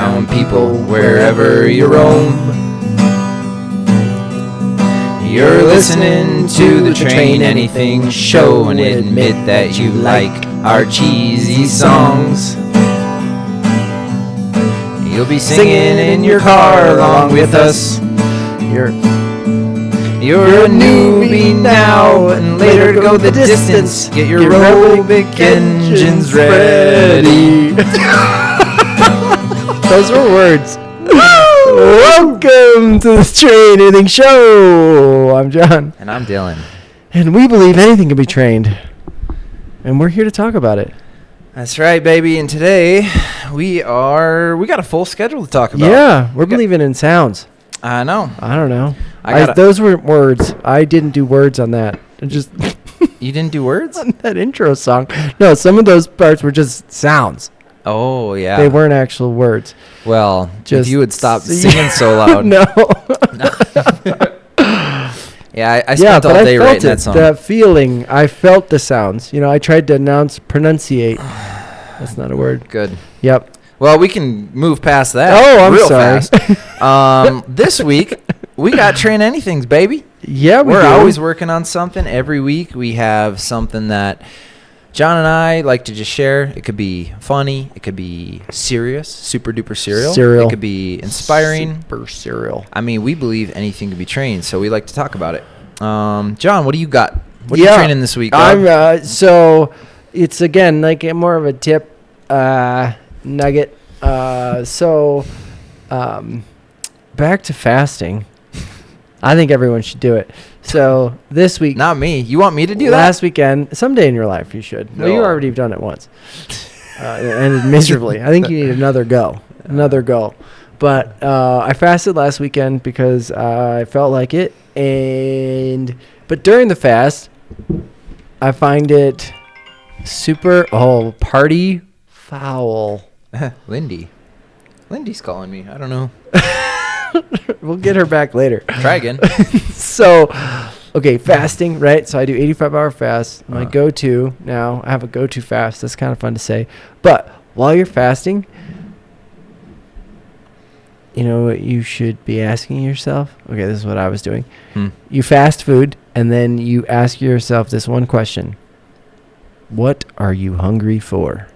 around people wherever you roam. You're listening to the Train Anything Show, and admit that you like our cheesy songs. You'll be singing in your car along with us. You're a newbie now, and later go the distance. Get your aerobic engines ready. Those were words. Welcome to the TrainAnything Show. I'm John. And I'm Dylan. And we believe anything can be trained. And we're here to talk about it. That's right, baby. And today we got a full schedule to talk about. Yeah, we're believing in sounds. I know. I don't know. Those were words. I didn't do words on that. You didn't do words? On that intro song. No, some of those parts were just sounds. Oh, yeah. They weren't actual words. Well, if you would stop singing so loud. No. Yeah, I spent all day writing that song. That feeling, I felt the sounds. I tried to pronunciate. That's not a word. Good. Yep. Well, we can move past that. Oh, I'm real sorry. Fast. This week, we got Train Anythings, baby. Yeah, we're always working on something. Every week, we have something that John and I like to just share. It could be funny. It could be serious, super duper serial. It could be inspiring. Super serial. I mean, we believe anything can be trained, so we like to talk about it. John, what do you got? What are you training this week? So it's again like more of a tip nugget. Back to fasting. I think everyone should do it. So this week, not me. You want me to do that? Last weekend, someday in your life you should. No. Well, you already have done it once, and ended miserably. I think you need another go. But I fasted last weekend because I felt like it, but during the fast, I find it super party foul. Lindy's calling me. I don't know. We'll get her back later. Try again. So, okay, fasting, right? So I do 85-hour fast. My go-to now, I have a go-to fast. That's kind of fun to say. But while you're fasting, you know what you should be asking yourself? Okay, this is what I was doing. You fast food, and then you ask yourself this one question. What are you hungry for?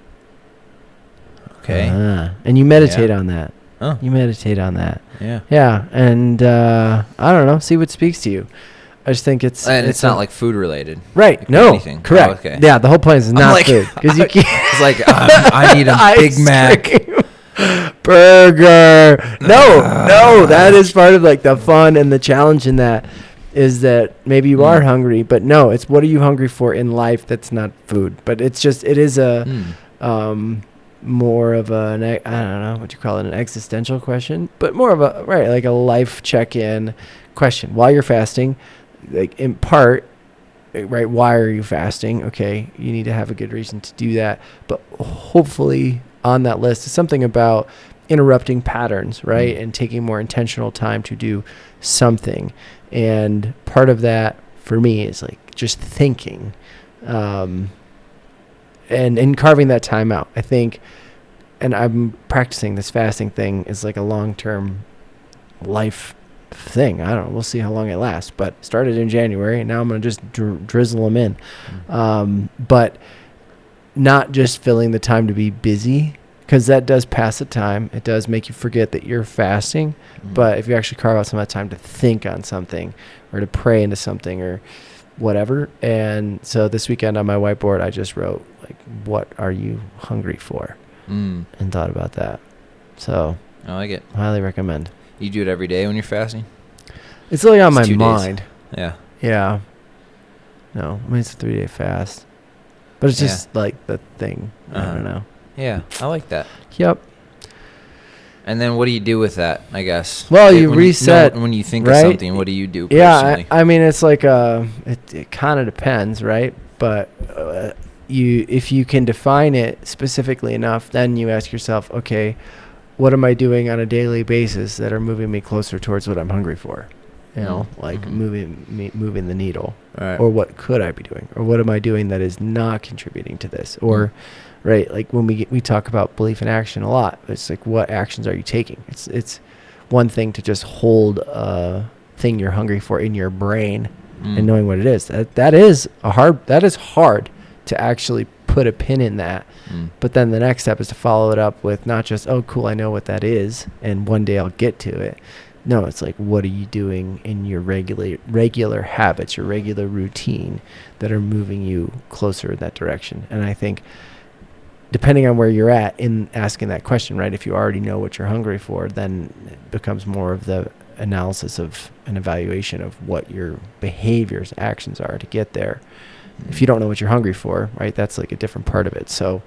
Okay. And you meditate on that. Oh. You meditate on that. Yeah. Yeah, and I don't know. See what speaks to you. I just think it's not like food related, right? No, anything. Correct. Oh, okay. Yeah, the whole point is not food because you can't. It's like I need a Big Mac, burger. No, that is part of like the fun and the challenge in that is that maybe you are hungry, but no, it's what are you hungry for in life that's not food. But it is a more of I don't know what you call it, an existential question, but more of like a life check-in question while you're fasting, like in part, right? Why are you fasting? Okay, you need to have a good reason to do that, but hopefully on that list is something about interrupting patterns, right? And taking more intentional time to do something. And part of that for me is like just thinking, and carving that time out. I think, and I'm practicing this fasting thing is like a long-term life thing. I don't know. We'll see how long it lasts, but started in January and now I'm going to just drizzle them in. But not just filling the time to be busy, because that does pass the time. It does make you forget that you're fasting. But if you actually carve out some of that time to think on something or to pray into something or whatever. And so this weekend on my whiteboard, I just wrote, like, what are you hungry for? And thought about that. So I like it. Highly recommend. You do it every day when you're fasting? It's really on my mind. Yeah. Yeah. No, I mean, it's a 3-day fast. But it's just like the thing. I don't know. Yeah, I like that. Yep. And then what do you do with that, I guess? Well, you reset. When you think right? of something, what do you do personally? Yeah, I mean, it's like it kind of depends, right? But if you can define it specifically enough, then you ask yourself, okay, what am I doing on a daily basis that are moving me closer towards what I'm hungry for? you know, like moving the needle, Right. or what could I be doing, or what am I doing that is not contributing to this, or right, like when we talk about belief in action a lot, it's like, what actions are you taking? It's one thing to just hold a thing you're hungry for in your brain and knowing what it is. That is hard to actually put a pin in that. But then the next step is to follow it up with not just, oh cool, I know what that is and one day I'll get to it. No, it's like, what are you doing in your regular habits, your regular routine that are moving you closer in that direction? And I think depending on where you're at in asking that question, right, if you already know what you're hungry for, then it becomes more of the analysis of an evaluation of what your behaviors, actions are to get there. If you don't know what you're hungry for, right, that's like a different part of it. So,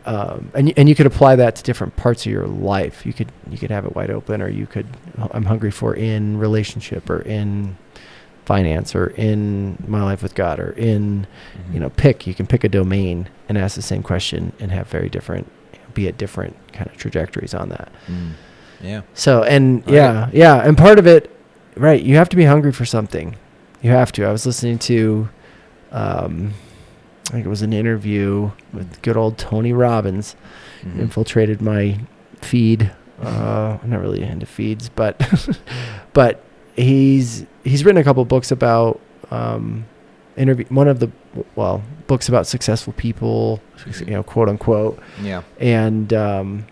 and you could apply that to different parts of your life. You could have it wide open, or you could, I'm hungry for in relationship, or in finance, or in my life with God, or in, you know, you can pick a domain and ask the same question and have very different, be at different kind of trajectories on that. Yeah. So, and and part of it, right, you have to be hungry for something. You have to. I was listening to, I think it was an interview with good old Tony Robbins. Infiltrated my feed. I'm not really into feeds, but but he's written a couple books about books about successful people, you know, quote unquote. Yeah. And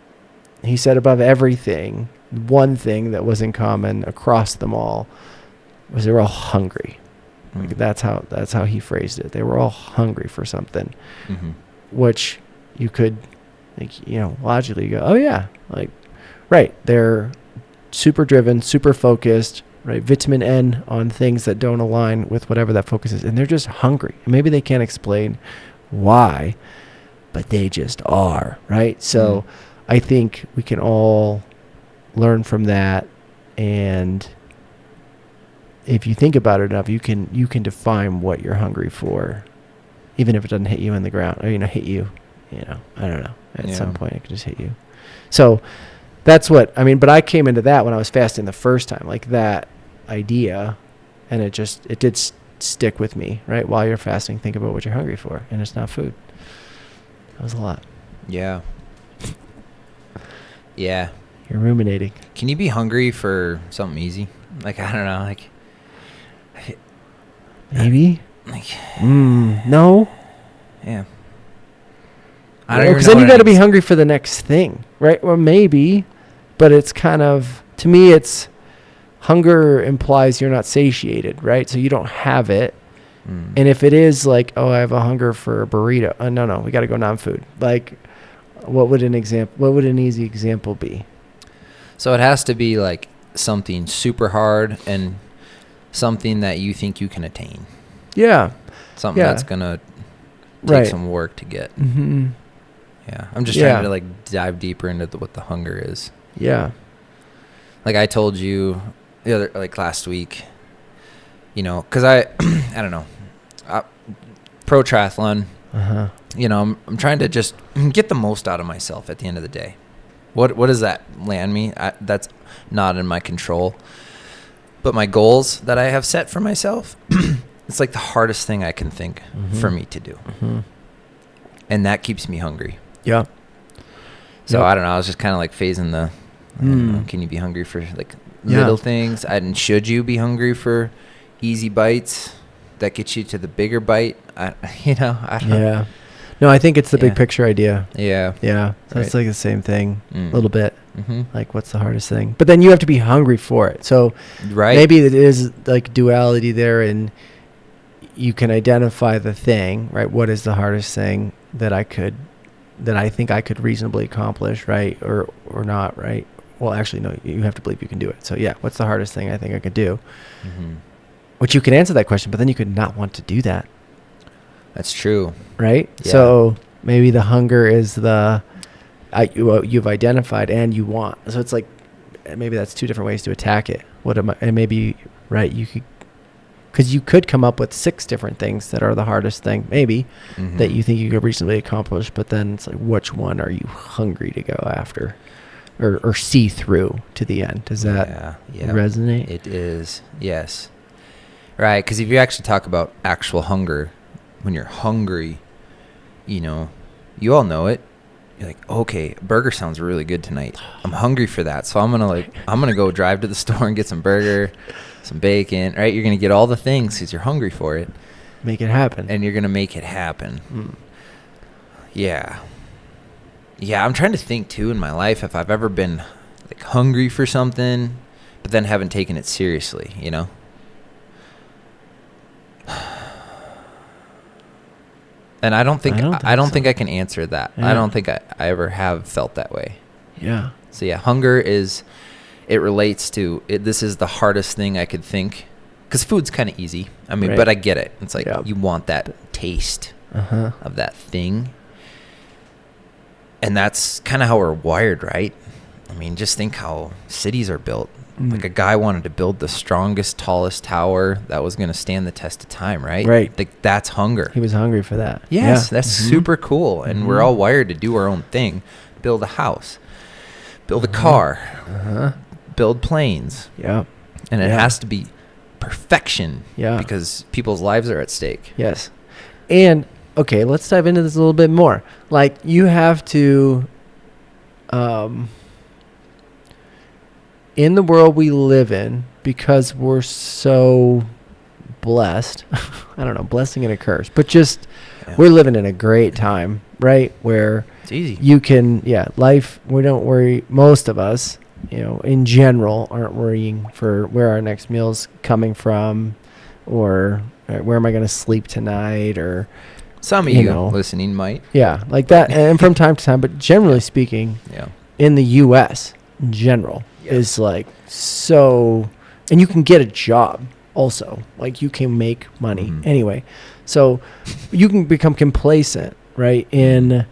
he said above everything, one thing that was in common across them all was they were all hungry. Like that's how he phrased it. They were all hungry for something, which you could, like, you know, logically go, oh yeah, like, right. They're super driven, super focused, right? Vitamin N on things that don't align with whatever that focus is. And they're just hungry. And maybe they can't explain why, but they just are, right? So I think we can all learn from that. And if you think about it enough, you can define what you're hungry for, even if it doesn't hit you in the ground, or, you know, hit you, you know, I don't know. At some point it could just hit you. So that's what, I mean, but I came into that when I was fasting the first time, like that idea, and it did stick with me, right? While you're fasting, think about what you're hungry for, and it's not food. That was a lot. Yeah. Yeah. You're ruminating. Can you be hungry for something easy? Like, I don't know, like, maybe. Like, no. Yeah. I don't know. Because then you got to be hungry for the next thing, right? Or maybe, but it's kind of, to me, it's hunger implies you're not satiated, right? So you don't have it. And if it is like, oh, I have a hunger for a burrito. No, we got to go non-food. Like, what would an easy example be? So it has to be like something super hard and something that you think you can attain. Yeah. Something that's going to take some work to get. Yeah. I'm just trying to like dive deeper into what the hunger is. Yeah. Like I told you last week, you know, cause I don't know, pro triathlon, you know, I'm trying to just get the most out of myself at the end of the day. What does that land me? That's not in my control. But my goals that I have set for myself, it's like the hardest thing I can think for me to do. And that keeps me hungry. Yeah. So I don't know. I was just kind of like phasing the, I don't know, can you be hungry for like little things? And should you be hungry for easy bites that get you to the bigger bite? I don't know. No, I think it's the big picture idea. Yeah. So it's like the same thing a little bit. Like, what's the hardest thing? But then you have to be hungry for it. So maybe it is like duality there, and you can identify the thing, right? What is the hardest thing that I think I could reasonably accomplish, right? Or not, right? Well, actually, no, you have to believe you can do it. So what's the hardest thing I think I could do? Which you can answer that question, but then you could not want to do that. That's true. Right? Yeah. So maybe the hunger is you've identified and you want. So it's like, maybe that's two different ways to attack it. And maybe, right, because you could come up with 6 different things that are the hardest thing, maybe, that you think you could reasonably accomplish, but then it's like, which one are you hungry to go after? or see through to the end. Does that resonate? It is, yes. Right, because if you actually talk about actual hunger, when you're hungry, you know, you all know it. You're like, okay, burger sounds really good tonight. I'm hungry for that, so I'm gonna go drive to the store and get some burger, some bacon. Right, you're gonna get all the things because you're hungry for it. Make it happen. And you're gonna make it happen. Yeah. I'm trying to think too in my life if I've ever been like hungry for something, but then haven't taken it seriously. You know. And I don't think I can answer that. Yeah. I don't think I ever have felt that way. Yeah. So yeah, hunger relates to it. This is the hardest thing I could think, because food's kind of easy. I mean, but I get it. It's like you want that taste of that thing. And that's kind of how we're wired, right? I mean, just think how cities are built. Like a guy wanted to build the strongest, tallest tower that was going to stand the test of time, right? Right. Like that's hunger. He was hungry for that. Yes, that's super cool. And we're all wired to do our own thing. Build a house. Build a car. Build planes. Yeah. And it has to be perfection. Yeah. Because people's lives are at stake. Yes. And, okay, let's dive into this a little bit more. Like, you have to... in the world we live in, because we're so blessed, I don't know, blessing and a curse, but just we're living in a great time, right? Where it's easy. You can, life, we don't worry, most of us, you know, in general, aren't worrying for where our next meal's coming from, or where am I going to sleep tonight, or some of you listening might. Yeah, like that. And from time to time, but generally speaking, in the U.S. in general, is like so, and you can get a job also, like you can make money anyway, so you can become complacent, right, in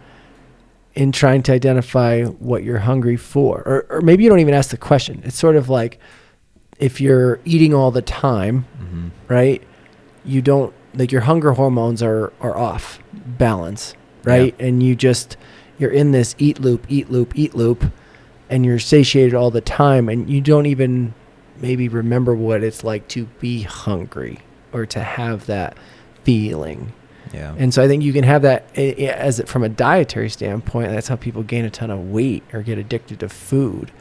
trying to identify what you're hungry for, or maybe you don't even ask the question. It's sort of like if you're eating all the time, right, you don't, like, your hunger hormones are off balance, right, and you're in this eat loop, and you're satiated all the time, and you don't even maybe remember what it's like to be hungry or to have that feeling. Yeah. And so I think you can have that as from a dietary standpoint. That's how people gain a ton of weight or get addicted to food.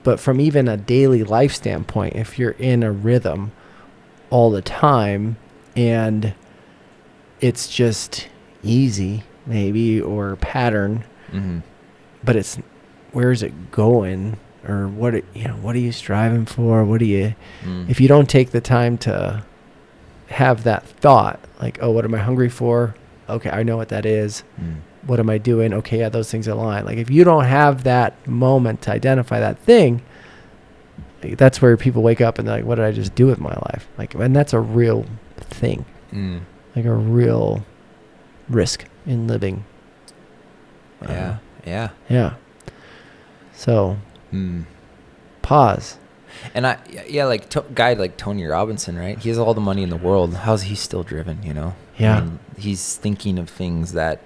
But from even a daily life standpoint, if you're in a rhythm all the time and it's just easy maybe, or pattern, but it's, where is it going, or what are you striving for? What do you, if you don't take the time to have that thought, like, oh, what am I hungry for? Okay, I know what that is. What am I doing? Okay, yeah, those things align. Like, if you don't have that moment to identify that thing, that's where people wake up and they're like, what did I just do with my life? Like, and that's a real thing, like a real risk in living. Yeah. So, pause. And guy like Tony Robinson, right? He has all the money in the world. How's he still driven, you know? Yeah. I mean, he's thinking of things that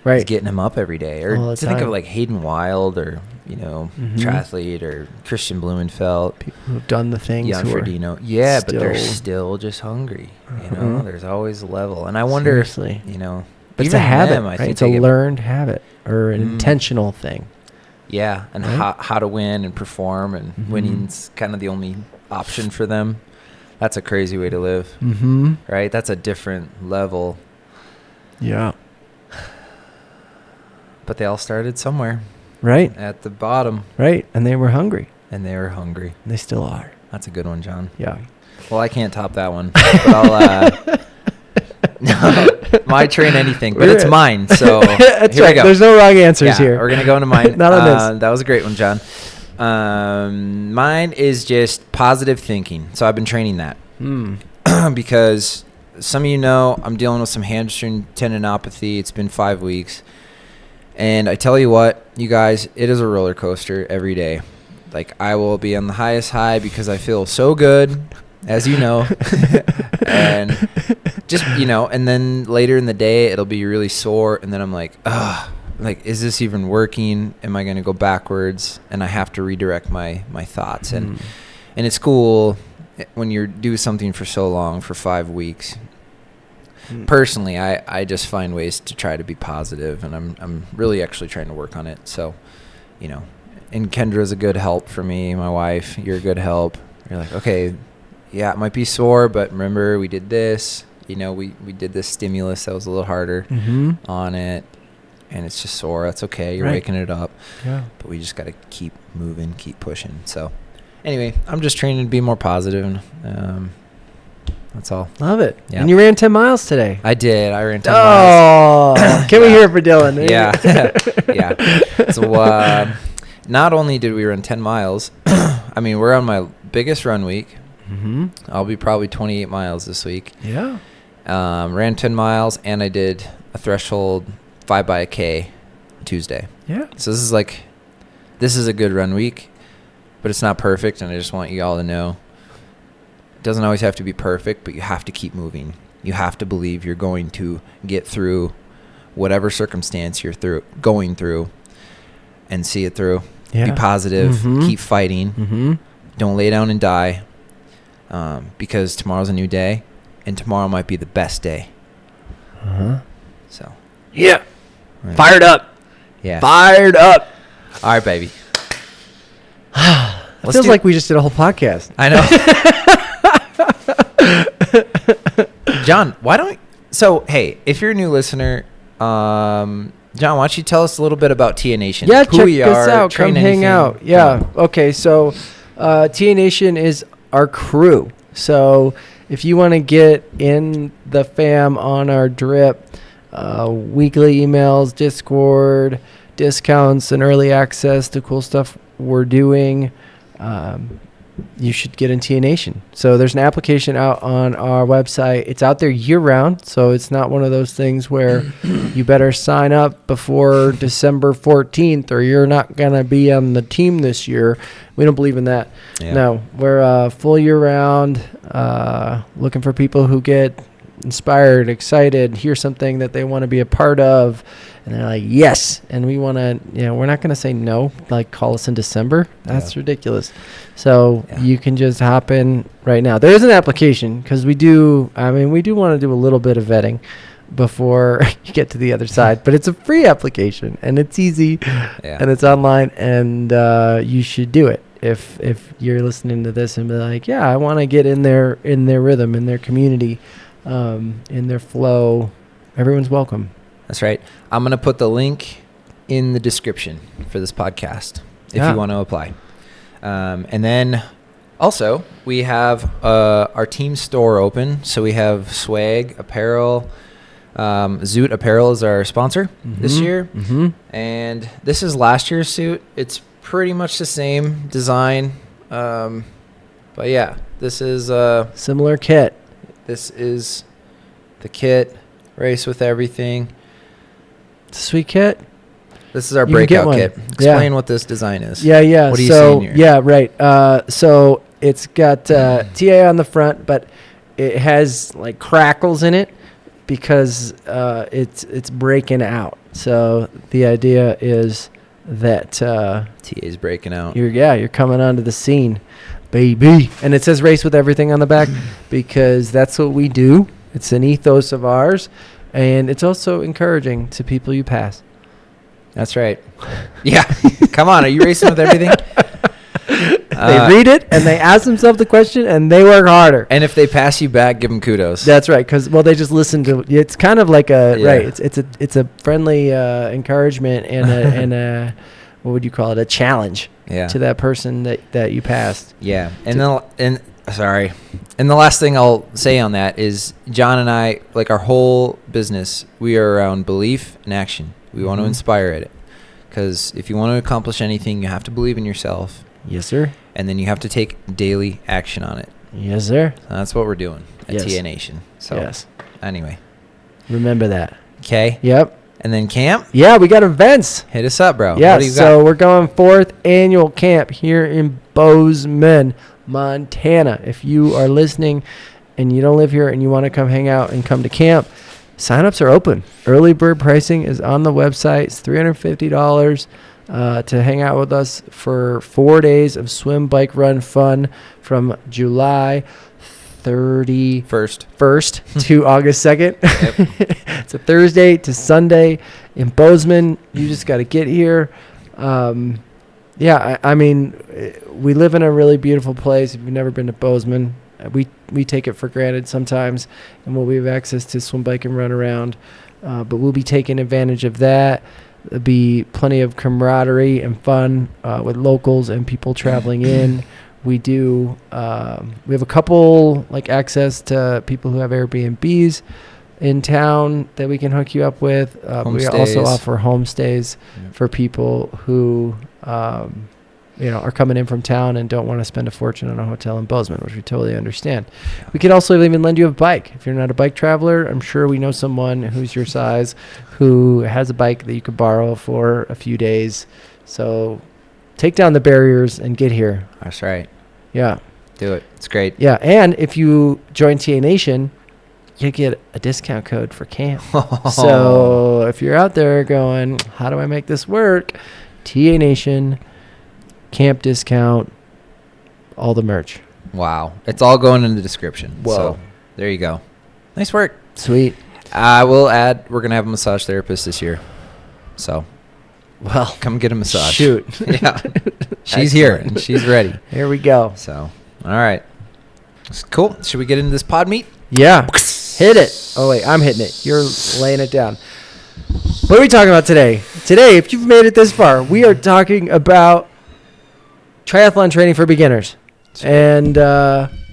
right. is getting him up every day. Or to think of like Hayden Wild, or, you know, triathlete, or Christian Blumenfeld. People who've done the things. Jan Frodeno. Yeah, but they're still just hungry. You know, there's always a level. And I wonder, you know. But it's a habit, right? It's a learned habit, or an intentional thing. Yeah, and how to win and perform, and winning's kind of the only option for them. That's a crazy way to live, right? That's a different level. Yeah. But they all started somewhere. Right. At the bottom. Right, and they were hungry. And they still are. That's a good one, John. Yeah. Well, I can't top that one. But I'll... my train anything, but it's mine. So that's here right. we go. There's no wrong answers here. We're gonna go into mine. Not on this. That was a great one, John. Mine is just positive thinking. So I've been training that because some of you know I'm dealing with some hamstring tendinopathy. It's been 5 weeks, and I tell you what, you guys, it is a roller coaster every day. Like, I will be on the highest high because I feel so good, as you know, and just, you know, and then later in the day it'll be really sore, and then I'm like, like, is this even working? Am I going to go backwards? And I have to redirect my thoughts. And it's cool when you do something for so long, for 5 weeks. Personally, I just find ways to try to be positive, and I'm really actually trying to work on it. So, you know, and Kendra's a good help for me, my wife. You're a good help. You're like, okay, yeah, it might be sore, but remember we did this. You know, we did this stimulus that was a little harder on it, and it's just sore. That's okay. You're waking it up. Yeah. But we just got to keep moving, keep pushing. So, anyway, I'm just training to be more positive, and that's all. Love it. Yeah. And you ran 10 miles today. I did. I ran 10 miles. Oh, can we hear it for Dylan? Yeah. Yeah. So, not only did we run 10 miles, I mean, we're on my biggest run week. I'll be probably 28 miles this week. Yeah. Ran 10 miles, and I did a threshold 5 by a K Tuesday. Yeah. So this is a good run week, but it's not perfect, and I just want you all to know it doesn't always have to be perfect, but you have to keep moving. You have to believe you're going to get through whatever circumstance you're going through and see it through. Yeah. Be positive. Keep fighting. Don't lay down and die, because tomorrow's a new day, and tomorrow might be the best day. So. Yeah. Right. Fired up. Yeah. Fired up. All right, baby. It feels like we just did a whole podcast. I know. John, hey, if you're a new listener, John, why don't you tell us a little bit about TA Nation? Yeah, who check we us are, out. Come hang out. Yeah. Okay. So, TA Nation is our crew. So, if you want to get in the fam on our drip, weekly emails, Discord, discounts, and early access to cool stuff we're doing, you should get in TA Nation. So there's an application out on our website. It's out there year round, so it's not one of those things where you better sign up before December 14th or you're not going to be on the team this year. We don't believe in that. Yeah. No, we're full year round, looking for people who get inspired, excited, hear something that they want to be a part of, and they're like, yes. And we want to, we're not going to say no, like call us in December. That's ridiculous. So you can just hop in right now. There is an application because we do want to do a little bit of vetting before you get to the other side, but it's a free application and it's easy and it's online, and you should do it. If you're listening to this and be like, yeah, I want to get in their rhythm, in their community, in their flow, everyone's welcome. That's right. I'm going to put the link in the description for this podcast if you want to apply. And then also we have our team store open. So we have swag, apparel. Zoot Apparel is our sponsor this year. And this is last year's suit. It's pretty much the same design. But yeah, this is similar kit. This is the kit. Race with everything. Sweet kit. This is our breakout kit. Explain what this design is. Yeah. What are you seeing here? Yeah, right. So it's got TA on the front, but it has like crackles in it because it's breaking out. So the idea is that TA's breaking out. You're coming onto the scene, baby. And it says race with everything on the back because that's what we do. It's an ethos of ours, and it's also encouraging to people you pass. That's right. Yeah. Come on. Are you racing with everything? They read it, and they ask themselves the question, and they work harder. And if they pass you back, give them kudos. That's right, because, they just listen to it. It's kind of like it's a friendly encouragement and a what would you call it, a challenge to that person that you passed. Yeah. And the last thing I'll say on that is John and I, like our whole business, we are around belief and action. We want to inspire it, because if you want to accomplish anything, you have to believe in yourself. Yes, sir. And then you have to take daily action on it. Yes, sir. So that's what we're doing at TA Nation. So anyway. Remember that. Okay. Yep. And then camp? Yeah, we got events. Hit us up, bro. Yeah, so we're going 4th annual camp here in Bozeman, Montana. If you are listening and you don't live here and you want to come hang out and come to camp, Sign-ups are open. Early bird pricing is on the website. It's $350 to hang out with us for 4 days of swim, bike, run fun from July 31st to August 2nd. Yep. It's a Thursday to Sunday in Bozeman. You just got to get here. I mean, we live in a really beautiful place. If you've never been to Bozeman, we take it for granted sometimes, and we have access to swim, bike, and run around. But we'll be taking advantage of that. There'll be plenty of camaraderie and fun with locals and people traveling in. We have a couple access to people who have Airbnbs in town that we can hook you up with. We also offer homestays for people who are coming in from town and don't want to spend a fortune on a hotel in Bozeman, which we totally understand. We could also even lend you a bike. If you're not a bike traveler, I'm sure we know someone who's your size who has a bike that you could borrow for a few days. So take down the barriers and get here. That's right. Yeah. Do it. It's great. Yeah, and if you join TA Nation, you get a discount code for camp. So if you're out there going, how do I make this work? TA Nation, camp discount, all the merch. Wow. It's all going in the description. Whoa. So there you go. Nice work. Sweet. I will add, we're going to have a massage therapist this year. So, well, come get a massage. Shoot. Yeah. She's here and she's ready. Here we go. So, all right. Cool. Should we get into this pod meet? Yeah. Hit it. Oh, wait. I'm hitting it. You're laying it down. What are we talking about today? Today, if you've made it this far, we are talking about triathlon training for beginners. And,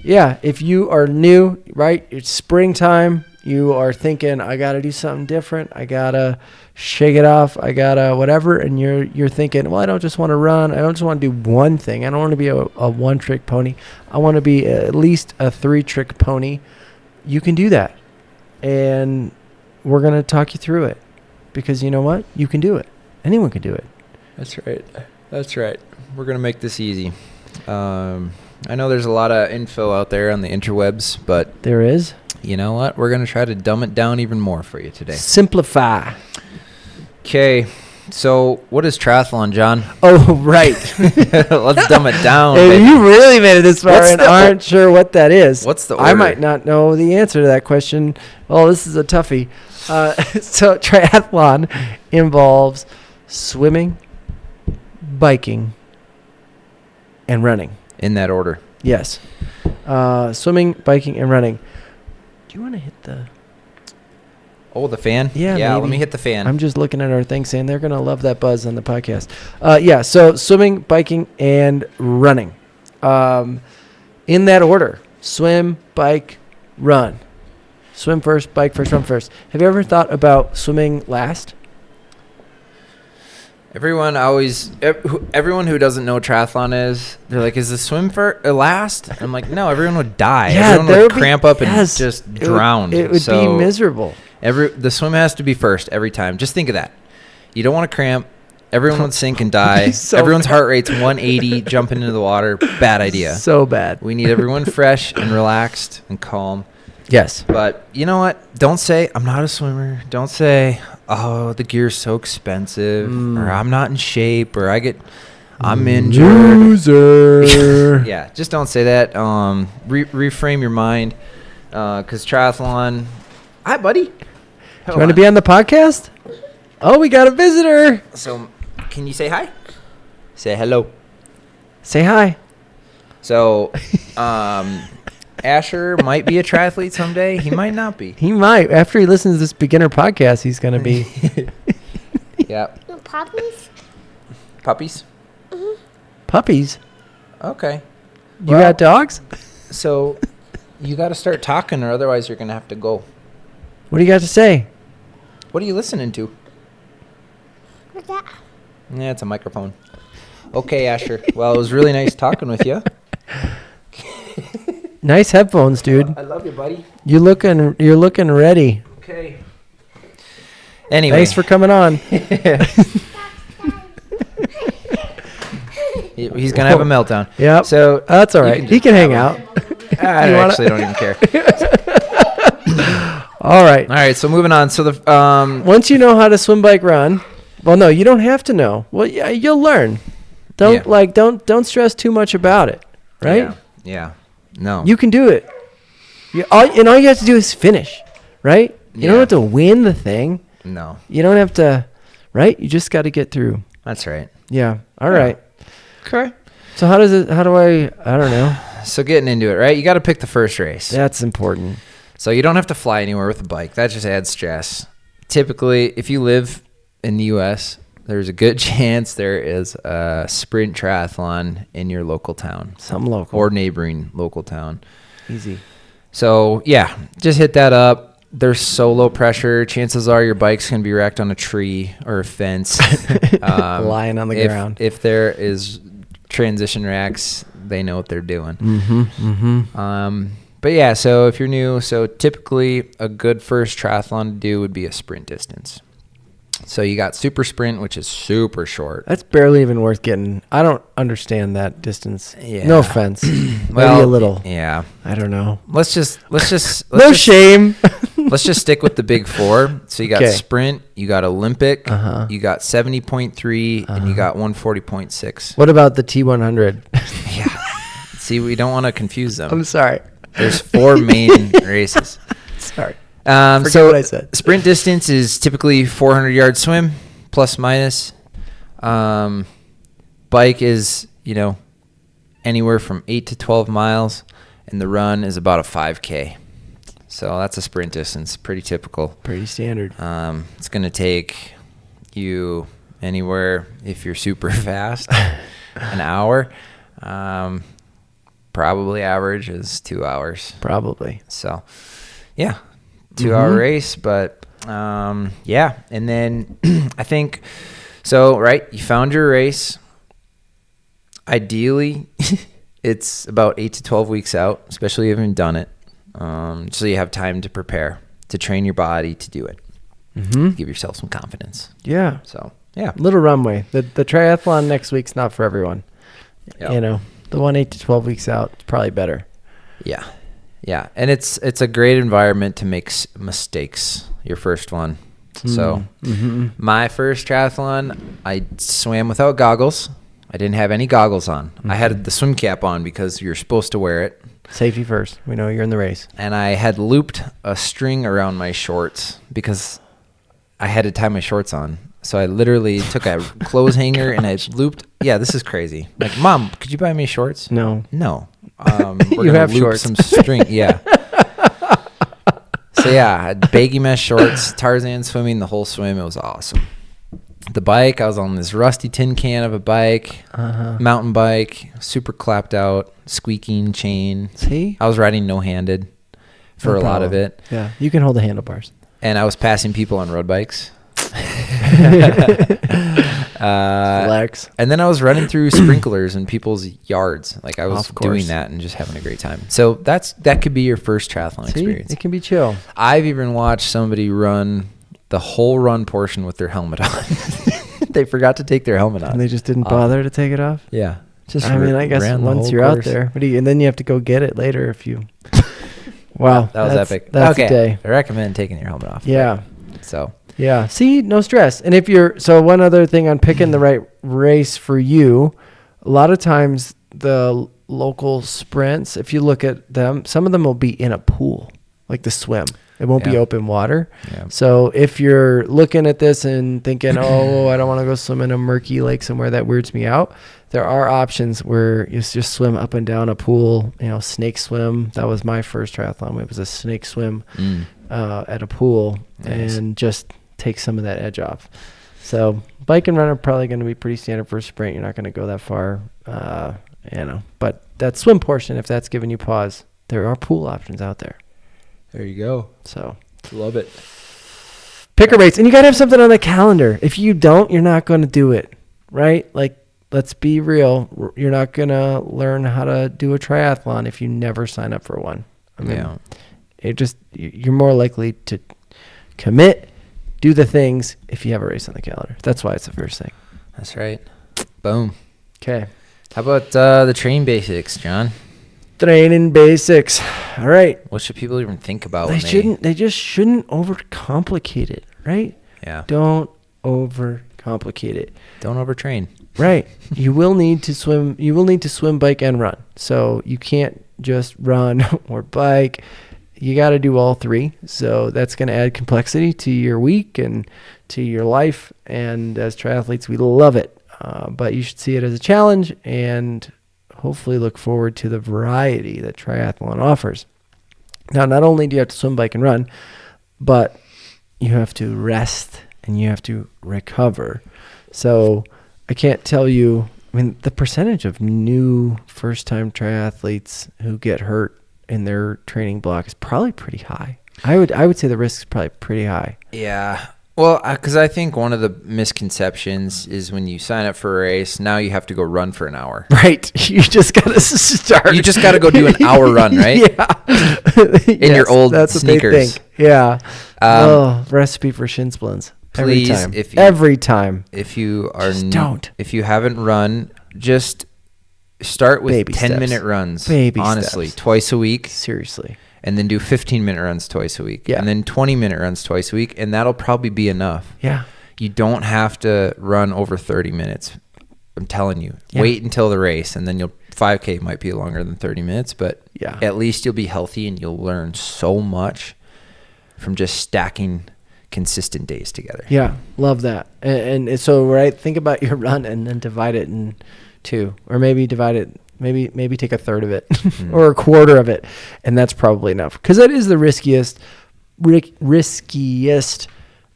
if you are new, right, it's springtime, you are thinking, I got to do something different. I got to shake it off. I got to whatever. And you're thinking, well, I don't just want to run. I don't just want to do one thing. I don't want to be a one-trick pony. I want to be at least a 3-trick pony. You can do that. And we're going to talk you through it. Because you know what? You can do it. Anyone can do it. That's right. That's right. We're going to make this easy. I know there's a lot of info out there on the interwebs, but there is. You know what? We're going to try to dumb it down even more for you today. Simplify. Okay. So what is triathlon, John? Oh, right. Let's dumb it down. You really made it this far and aren't sure what that is. What's the order? I might not know the answer to that question. Oh, this is a toughie. So triathlon involves swimming, biking, and running. In that order. Yes. Swimming, biking, and running. Do you want to hit the... Oh, the fan? Yeah, maybe. Let me hit the fan. I'm just looking at our thing saying they're going to love that buzz on the podcast. So swimming, biking, and running. In that order. Swim, bike, run. Swim first, bike first, run first. Have you ever thought about swimming last? Everyone who doesn't know what triathlon is, they're like, is the swim for last? I'm like, no, everyone would die. Yeah, everyone would cramp up and just drown. It would be miserable. The swim has to be first every time. Just think of that. You don't want to cramp. Everyone would sink and die. Everyone's heart rate's 180 jumping into the water. Bad idea. So bad. We need everyone fresh and relaxed and calm. Yes. But you know what? Don't say, I'm not a swimmer. Don't say, oh, the gear's so expensive, or I'm not in shape, or I'm injured. Loser. Yeah, just don't say that. Reframe your mind, because triathlon. Hi, buddy. Do you want to be on the podcast? Oh, we got a visitor. So, can you say hi? Say hello. Say hi. So, Asher might be a triathlete someday. He might not be. He might. After he listens to this beginner podcast, he's going to be. Yeah. No puppies? Puppies? Mm-hmm. Puppies? Okay. You got dogs? So, you got to start talking, or otherwise you're going to have to go. What do you got to say? What are you listening to? What's that? Yeah, it's a microphone. Okay, Asher. Well, it was really nice talking with you. Nice headphones, dude. I love you, buddy. You're looking ready. Okay. Anyway. Thanks for coming on. He's going to have a meltdown. Yep. So that's all right. He can hang out. I actually don't even care. All right. All right. So moving on. So the Once you know how to swim, bike, run. Well, no, you don't have to know. Well, yeah, you'll learn. Don't stress too much about it. Right? Yeah. No. You can do it. All you have to do is finish. Right? You don't have to win the thing. No. You don't have to. Right? You just got to get through. That's right. Yeah. All right. Okay. So how do I don't know. So getting into it, right? You got to pick the first race. That's important. So you don't have to fly anywhere with a bike. That just adds stress. Typically, if you live in the U.S., there's a good chance there is a sprint triathlon in your local town. Some local. Or neighboring local town. Easy. So, yeah, just hit that up. There's so low pressure. Chances are your bike's going to be wrecked on a tree or a fence. Lying on the ground. If there is transition racks, they know what they're doing. But yeah, so if you're new, so typically a good first triathlon to do would be a sprint distance. So you got super sprint, which is super short. That's barely even worth getting. I don't understand that distance. Yeah. No offense. Maybe a little. Yeah. I don't know. Let's just shame. Let's just stick with the big four. So you got sprint, you got Olympic, you got 70.3, and you got 140.6. What about the T100? Yeah. See, we don't want to confuse them. I'm sorry. There's 4 main races. Sorry. Forget what I said. Sprint distance is typically 400-yard swim, plus minus. Bike is, anywhere from 8 to 12 miles, and the run is about a 5K. So that's a sprint distance, pretty typical. Pretty standard. It's going to take you anywhere, if you're super fast, an hour. Probably average is 2 hours. Probably. So, yeah, 2-hour race. But, yeah. And then I think, so, right, you found your race. Ideally, it's about 8 to 12 weeks out, especially if you haven't done it. So you have time to prepare, to train your body to do it. Give yourself some confidence. Yeah. So, yeah. Little runway. The triathlon next week's not for everyone. Yep. The one 8 to 12 weeks out is probably better. Yeah. Yeah. And it's a great environment to make mistakes, your first one. So my first triathlon, I swam without goggles. I didn't have any goggles on. I had the swim cap on because you're supposed to wear it. Safety first. We know you're in the race. And I had looped a string around my shorts because I had to tie my shorts on. So I literally took a clothes hanger and I looped. Yeah, this is crazy. Like, Mom, could you buy me shorts? No. We're You gonna have loop shorts. some string. Yeah. So yeah, I had baggy mesh shorts, Tarzan swimming the whole swim. It was awesome. The bike, I was on this rusty tin can of a bike, mountain bike, super clapped out, squeaking chain. See? I was riding no-handed for a lot of it. Yeah, you can hold the handlebars. And I was passing people on road bikes. Flex. And then I was running through sprinklers in people's yards. Like I was Of course. doing that and just having a great time. So that could be your first triathlon experience. It can be chill. I've even watched somebody run the whole run portion with their helmet on. They forgot to take their helmet on. And they just didn't bother to take it off? Yeah. Just I guess ran the once whole you're course. out there. And then you have to go get it later if you... Wow. That was epic. That's okay. a day. I recommend taking your helmet off. Yeah. So. Yeah. See, no stress. And so one other thing on picking the right race for you, a lot of times the local sprints, if you look at them, some of them will be in a pool, like the swim. It won't be open water. Yeah. So if you're looking at this and thinking, oh, I don't want to go swim in a murky lake somewhere, that weirds me out, there are options where you just swim up and down a pool, snake swim. That was my first triathlon. It was a snake swim at a pool. Nice. And just take some of that edge off. So bike and run are probably going to be pretty standard for a sprint. You're not going to go that far, but that swim portion, if that's giving you pause, there are pool options out there. There you go. So Love it. pick a race, and you got to have something on the calendar. If you don't, you're not going to do it, right? Like, let's be real. You're not going to learn how to do a triathlon if you never sign up for one. I mean, you're more likely to commit, do the things if you have a race on the calendar. That's why it's the first thing. That's right. Boom. Okay. How about the train basics, John? Training basics. All right. What should people even think about? They just shouldn't overcomplicate it, right? Yeah. Don't overcomplicate it. Don't overtrain. Right. You will need to swim. You will need to swim, bike, and run. So you can't just run or bike. You got to do all three. So that's going to add complexity to your week and to your life. And as triathletes, we love it. But you should see it as a challenge and hopefully look forward to the variety that triathlon offers. Now, not only do you have to swim, bike, and run, but you have to rest and you have to recover. So I can't tell you, I mean, the percentage of new first-time triathletes who get hurt in their training block is probably pretty high. I would say the risk is probably pretty high. Yeah. Well, because I think one of the misconceptions is when you sign up for a race, now you have to go run for an hour. Right. You just got to start. You just got to go do an hour run, right? Yeah. In your old sneakers. Yeah. Recipe for shin splints. Please, every time. If you are just don't. If you haven't run, just start with Baby 10-minute steps. runs. Baby honestly, steps. twice a week. Seriously. And then do 15-minute runs twice a week. Yeah. And then 20-minute runs twice a week. And that'll probably be enough. Yeah. You don't have to run over 30 minutes. I'm telling you. Yeah. Wait until the race. And then 5K might be longer than 30 minutes. But yeah, at least you'll be healthy and you'll learn so much from just stacking consistent days together. Yeah. Love that. And so, right, think about your run and then divide it in two. Or maybe divide it. Maybe take a third of it or a quarter of it, and that's probably enough because that is the riskiest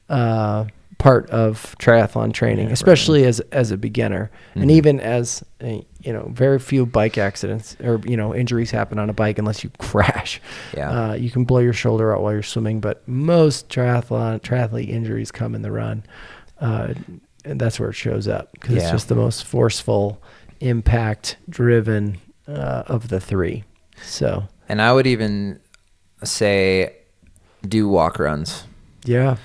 part of triathlon training, especially as a beginner, and even as very few bike accidents or injuries happen on a bike unless you crash. Yeah, you can blow your shoulder out while you're swimming, but most triathlete injuries come in the run, and that's where it shows up because it's just the most forceful, impact driven of the three. So, and I would even say do walk runs. Yeah,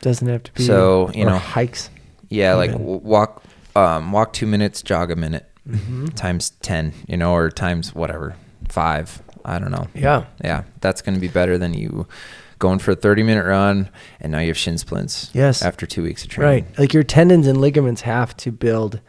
doesn't have to be so hikes. Yeah, even. like walk 2 minutes, jog a minute, times 10, or times whatever 5. I don't know. Yeah, that's going to be better than you going for a 30-minute run and now you have shin splints. Yes, after 2 weeks of training. Right, like your tendons and ligaments have to build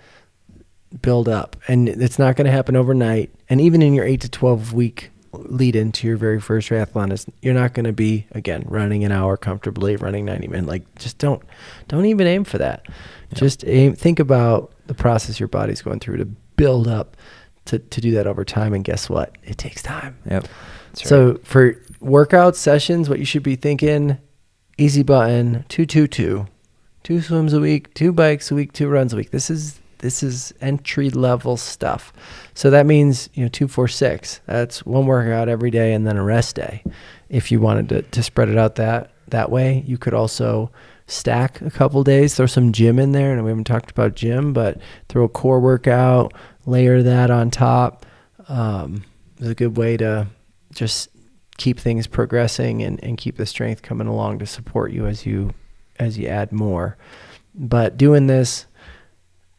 up, and it's not going to happen overnight. And even in your 8 to 12 week lead into your very first triathlon, you're not going to be again running an hour comfortably, running 90 minutes. Like, just don't even aim for that. Yep. Just think about the process your body's going through to build up to do that over time. And guess what? It takes time. Yep. That's so right. For workout sessions, what you should be thinking: easy button, 2-2-2, 2 swims a week, 2 bikes a week, 2 runs a week. This is entry level stuff. So that means 2-4-6. That's one workout every day and then a rest day. If you wanted to spread it out that way, you could also stack a couple days, throw some gym in there. And we haven't talked about gym, but throw a core workout, layer that on top. It's a good way to just keep things progressing and keep the strength coming along to support you as you add more. But doing this,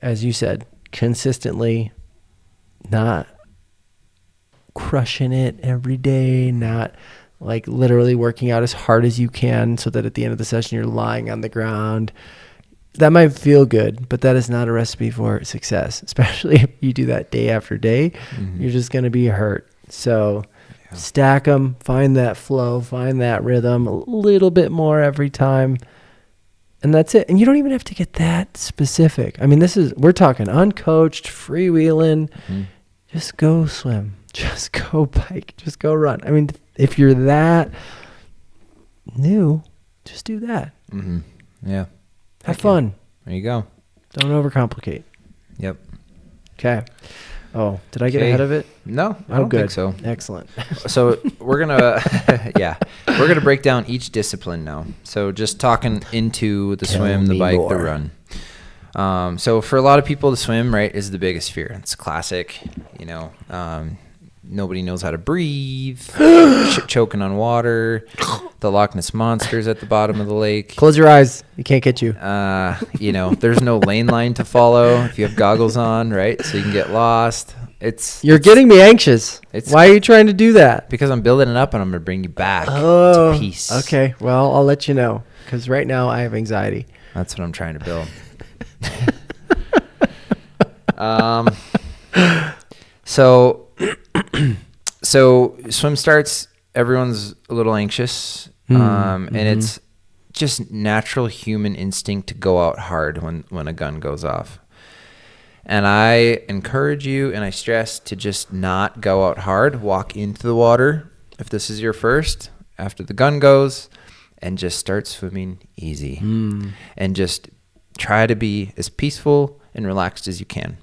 as you said, consistently, not crushing it every day, not like literally working out as hard as you can so that at the end of the session you're lying on the ground. That might feel good, but that is not a recipe for success, especially if you do that day after day. You're just going to be hurt. So stack them, find that flow, find that rhythm a little bit more every time. And that's it. And you don't even have to get that specific. I mean, we're talking uncoached, freewheeling. Just go swim. Just go bike. Just go run. I mean, if you're that new, just do that. Yeah. Have fun. There you go. Don't overcomplicate. Yep. Okay. Oh, did I get ahead of it? No, I don't think so. Excellent. So we're gonna break down each discipline now. So just talking into the swim, the bike, the run. So for a lot of people, the swim, right, is the biggest fear. It's classic. Nobody knows how to breathe. Choking on water. The Loch Ness Monster's at the bottom of the lake. Close your eyes. You can't get you. There's no lane line to follow if you have goggles on, right? So you can get lost. You're getting me anxious. Why are you trying to do that? Because I'm building it up and I'm going to bring you back Oh, to peace. Okay. Well, I'll let you know because right now I have anxiety. That's what I'm trying to build. So swim starts, everyone's a little anxious. And it's just natural human instinct to go out hard when a gun goes off. And I encourage you and I stress to just not go out hard. Walk into the water if this is your first, after the gun goes, and just start swimming easy. And just try to be as peaceful and relaxed as you can.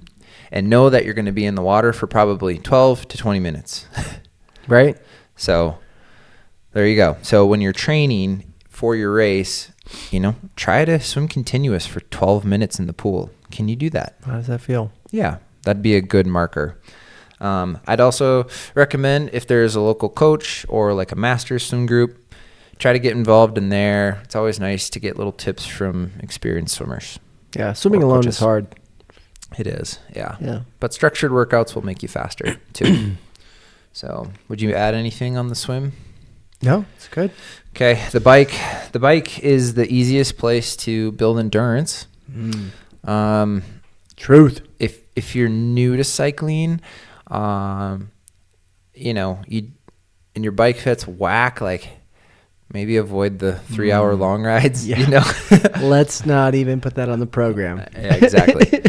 And know that you're going to be in the water for probably 12 to 20 minutes. Right? So there you go. So when you're training for your race, try to swim continuous for 12 minutes in the pool. Can you do that? How does that feel? Yeah, that'd be a good marker. I'd also recommend if there's a local coach or like a master's swim group, try to get involved in there. It's always nice to get little tips from experienced swimmers. Yeah, swimming alone is hard. It is, yeah. Yeah. But structured workouts will make you faster too. So would you add anything on the swim? No, it's good. Okay, the bike is the easiest place to build endurance. Truth. If you're new to cycling, and your bike fits whack, like maybe avoid the 3-hour long rides. Yeah. Let's not even put that on the program. Yeah, exactly.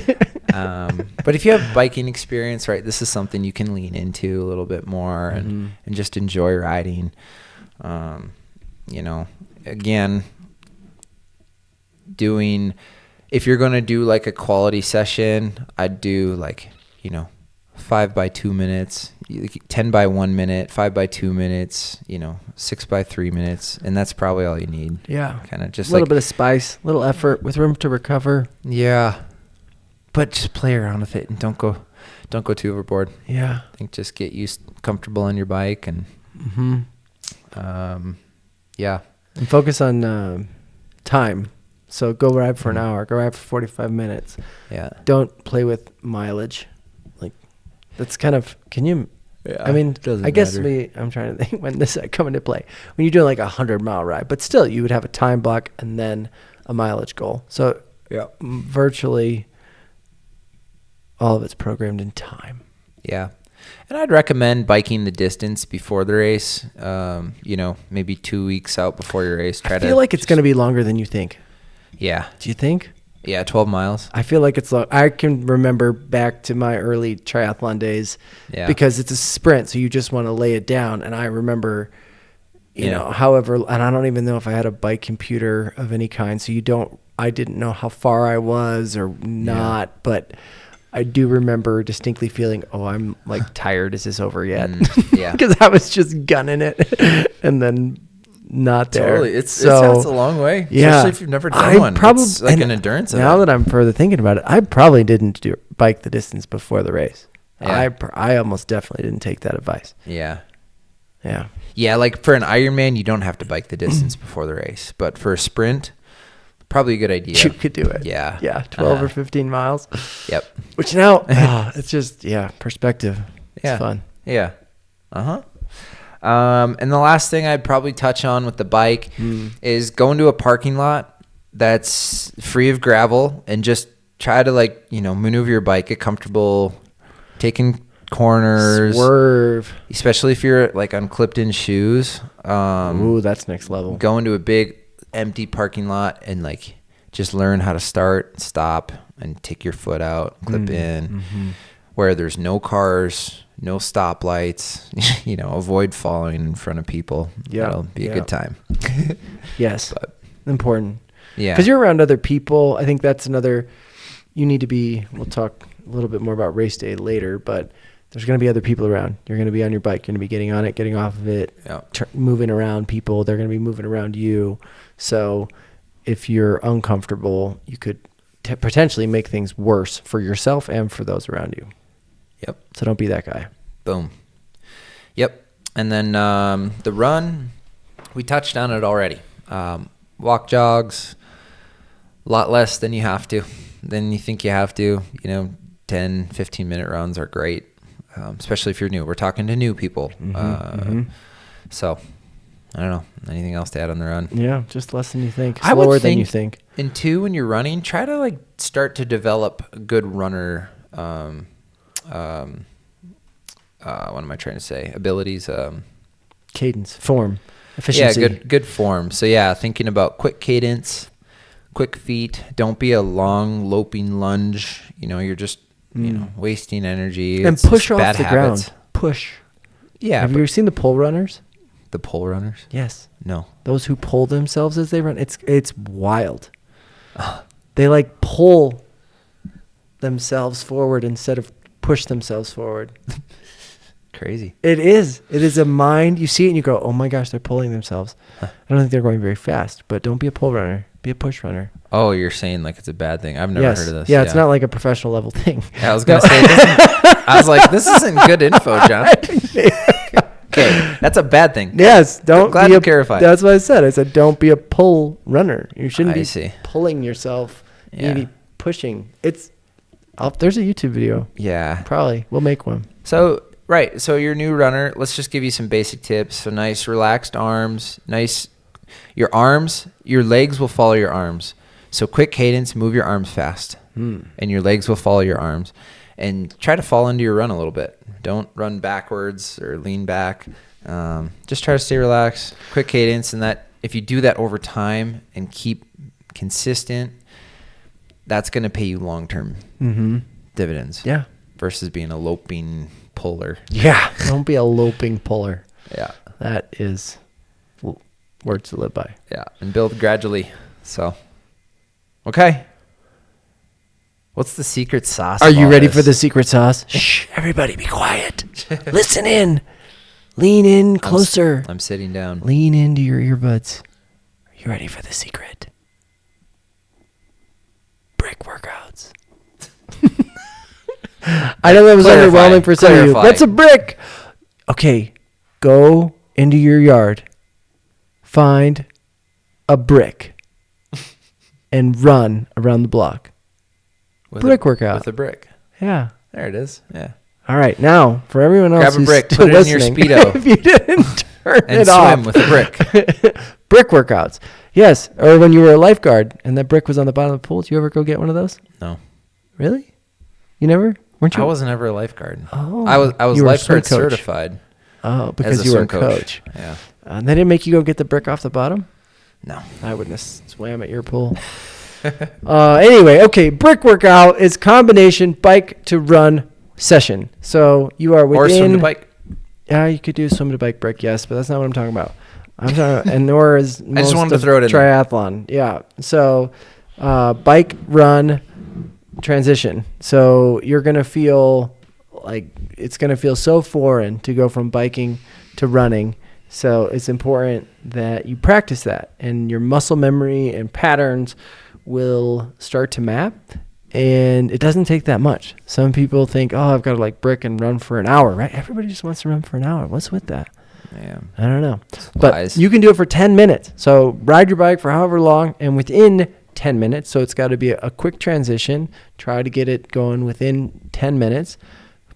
But if you have biking experience, right, this is something you can lean into a little bit more and just enjoy riding. Again, if you're going to do like a quality session, I'd do 5 by 2 minutes, 10 by 1 minute, 5 by 2 minutes, 6 by 3 minutes. And that's probably all you need. Yeah. Kind of just a little bit of spice, a little effort with room to recover. Yeah. But just play around with it and don't go too overboard. Yeah. I think just get comfortable on your bike and, yeah. And focus on time. So go ride for an hour, go ride for 45 minutes. Yeah. Don't play with mileage. Like that's kind of, can you, yeah, I mean, doesn't I guess matter. I'm trying to think when this come into play. When you're doing like 100-mile ride, but still you would have a time block and then a mileage goal. So yeah, virtually all of it's programmed in time. Yeah. And I'd recommend biking the distance before the race, maybe 2 weeks out before your race. I feel like it's going to be longer than you think. Yeah. Do you think? Yeah, 12 miles. I feel like it's long. I can remember back to my early triathlon days because it's a sprint, so you just want to lay it down. And I remember, however, and I don't even know if I had a bike computer of any kind, so I didn't know how far I was or not, but I do remember distinctly feeling, I'm like tired. Is this over yet? Yeah. Because I was just gunning it and then not there. Totally. It's a long way. Yeah. Especially if you've never done one. It's like an endurance event. Now that I'm further thinking about it, I probably didn't bike the distance before the race. Yeah. I almost definitely didn't take that advice. Yeah. Yeah. Yeah, like for an Ironman, you don't have to bike the distance before the race. But for a sprint, probably a good idea. You could do it. Yeah. Yeah, 12 or 15 miles. Yep. Which now, it's just, perspective. It's fun. Yeah. Uh-huh. And the last thing I'd probably touch on with the bike is go into a parking lot that's free of gravel and just try to maneuver your bike, get comfortable, taking corners. Swerve. Especially if you're on clipped in shoes. Ooh, that's next level. Go into a big empty parking lot and just learn how to start, stop, and take your foot out, clip in, where there's no cars, no stoplights, avoid falling in front of people. Yeah. That'll be a good time. Yes. But, important. yeah. Because you're around other people. I think that's another, you need to be, we'll talk a little bit more about race day later, but there's going to be other people around. You're going to be on your bike. You're going to be getting on it, getting off of it, moving around people. They're going to be moving around you. So if you're uncomfortable, you could potentially make things worse for yourself and for those around you. Yep. So don't be that guy. Boom. Yep. And then the run, we touched on it already. Walk, jogs, a lot less than you have to, than you think you have to. 10, 15-minute runs are great. especially if you're new. We're talking to new people. So, I don't know. Anything else to add on the run? Yeah, just less than you think. I would Slower than think- you think. And two, when you're running, try to like start to develop a good runner. What am I trying to say? Abilities. Cadence, form, efficiency. Yeah, good form. So yeah, thinking about quick cadence, quick feet. Don't be a long loping lunge. You're just wasting energy. And It's push just off bad the habits. ground. Push. Yeah. Have you ever seen the pole runners? The pole runners? Yes. No. Those who pull themselves as they run. It's wild. They like pull themselves forward instead of push themselves forward. Crazy. It is. It is a mind. You see it and you go, oh my gosh, they're pulling themselves. I don't think they're going very fast, but don't be a pole runner. Be a push runner. Oh, you're saying like it's a bad thing. I've never heard of this. Yeah, it's not like a professional level thing. Yeah, I was going to say, I was like, this isn't good info, John. Okay, that's a bad thing. Yes, don't Glad be you clarified. That's what I said. I said don't be a pull runner. You shouldn't I be see. pulling yourself. Yeah. Maybe pushing. There's a YouTube video. Yeah. Probably. We'll make one. So, right. So you're a new runner. Let's just give you some basic tips. So nice relaxed arms. Your legs will follow your arms. So quick cadence, move your arms fast. And your legs will follow your arms. And try to fall into your run a little bit. Don't run backwards or lean back. Just try to stay relaxed, quick cadence. And that if you do that over time and keep consistent, that's going to pay you long-term dividends. Yeah. Versus being a loping puller. Yeah. Don't be a loping puller. Yeah. That is words to live by. Yeah. And build gradually. So, okay. What's the secret sauce? Are of you all ready this? for the secret sauce? Shh, everybody be quiet. Listen in. Lean in closer. I'm sitting down. Lean into your earbuds. Are you ready for the secret? Brick workouts. I know that was Clarify, underwhelming for some of you. clarify. What's a brick? Okay, go into your yard. Find a brick. And run around the block. Brick workout. With a brick. Yeah. There it is. Yeah. All right. Now, for everyone else Grab a who's brick, still put it in your listening, Speedo. if you didn't turn And it swim off. with a brick. Brick workouts. Yes. Or when you were a lifeguard and that brick was on the bottom of the pool. Did you ever go get one of those? No. Really? You never? Weren't you? I wasn't ever a lifeguard. Oh. I was You were a swim lifeguard coach. certified. Oh, as because a you were a swim coach. Yeah. They didn't make you go get the brick off the bottom? No. I wouldn't have swam at your pool. Anyway, okay. Brick workout is combination bike to run session. So you are within. Or swim to bike. Yeah, you could do swim to bike brick, yes, but that's not what I'm talking about. I'm talking about, and nor is most just wanted to of throw it in there. triathlon. Yeah. So bike, run, transition. So you're going to feel like it's going to feel so foreign to go from biking to running. So it's important that you practice that, and your muscle memory and patterns will start to map. And it doesn't take that much. Some people think, oh, I've got to like brick and run for an hour, right? Everybody just wants to run for an hour. What's with that? Yeah. I don't know. But Lies. you can do it for 10 minutes. So ride your bike for however long and within 10 minutes. So it's got to be a quick transition. Try to get it going within 10 minutes.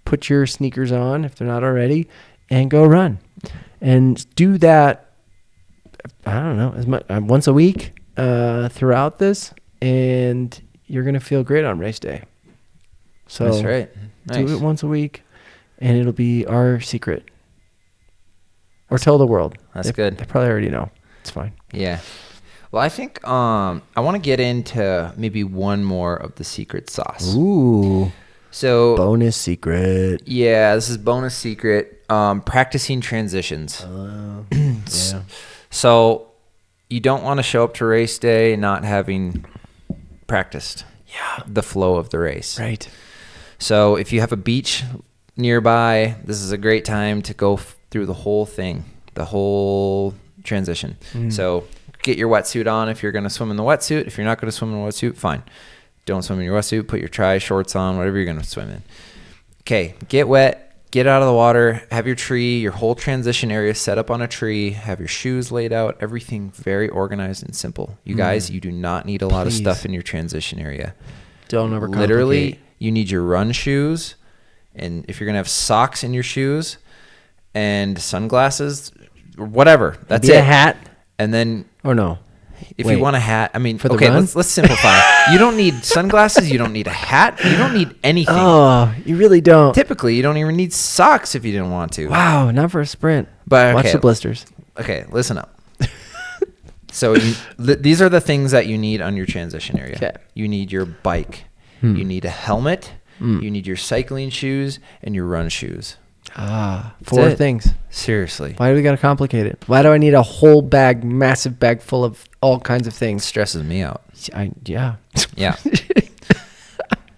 Put your sneakers on if they're not already and go run. And do that, I don't know, as much once a week throughout this. And you're going to feel great on race day. So That's right. Nice. do it once a week and it'll be our secret. Or tell the world. That's good. They probably already know. It's fine. Yeah. Well, I think I want to get into maybe one more of the secret sauce. Ooh. So Bonus secret. yeah, this is bonus secret. Practicing transitions. Yeah. So you don't want to show up to race day not having practiced the flow of the race. Right. So if you have a beach nearby, this is a great time to go through the whole thing, the whole transition. So get your wetsuit on if you're going to swim in the wetsuit. If you're not going to swim in the wetsuit, fine. Don't swim in your wetsuit. Put your tri-shorts on, whatever you're going to swim in. Okay, get wet, get out of the water, have your tree, your whole transition area set up on a tree, have your shoes laid out, everything very organized and simple. You guys, you do not need a lot of Please. stuff in your transition area. Don't overcomplicate. Literally, you need your run shoes, And if you're going to have socks in your shoes and sunglasses, or whatever, that's Maybe it. a hat. And then Or no. if Wait. you want a hat, I mean, For the okay, run? let's simplify. You don't need sunglasses. You don't need a hat. You don't need anything. Oh, you really don't. Typically, you don't even need socks if you didn't want to. Wow, not for a sprint. But Watch okay, the blisters. okay, listen up. So these are the things that you need on your transition area. Okay. You need your bike. You need a helmet. You need your cycling shoes and your run shoes. Four it. things. Seriously. Why do we got to complicate it? Why do I need a whole bag, massive bag full of all kinds of It things? stresses me out. Yeah. Yeah.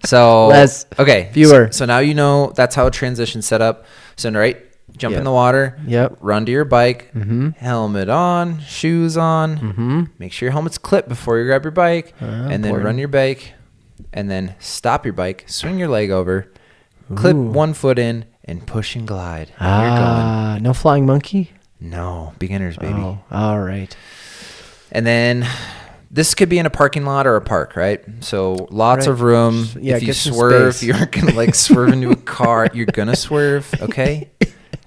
So, Less. okay. Fewer. So now you know that's how a transition's set up. So, right, jump Yep. in the water. Yep. Run to your bike. Mm-hmm. Helmet on. Shoes on. Mm-hmm. Make sure your helmet's clipped before you grab your bike. And then important. run your bike. And then stop your bike. Swing your leg over. Clip Ooh. one foot in and push and glide. And you're going. No flying monkey? No. Beginners, baby. Oh, all right. And then this could be in a parking lot or a park, right? So lots Right. of room. Yeah, if you get some swerve, space. you aren't going to like swerve into a car. You're going to swerve, okay?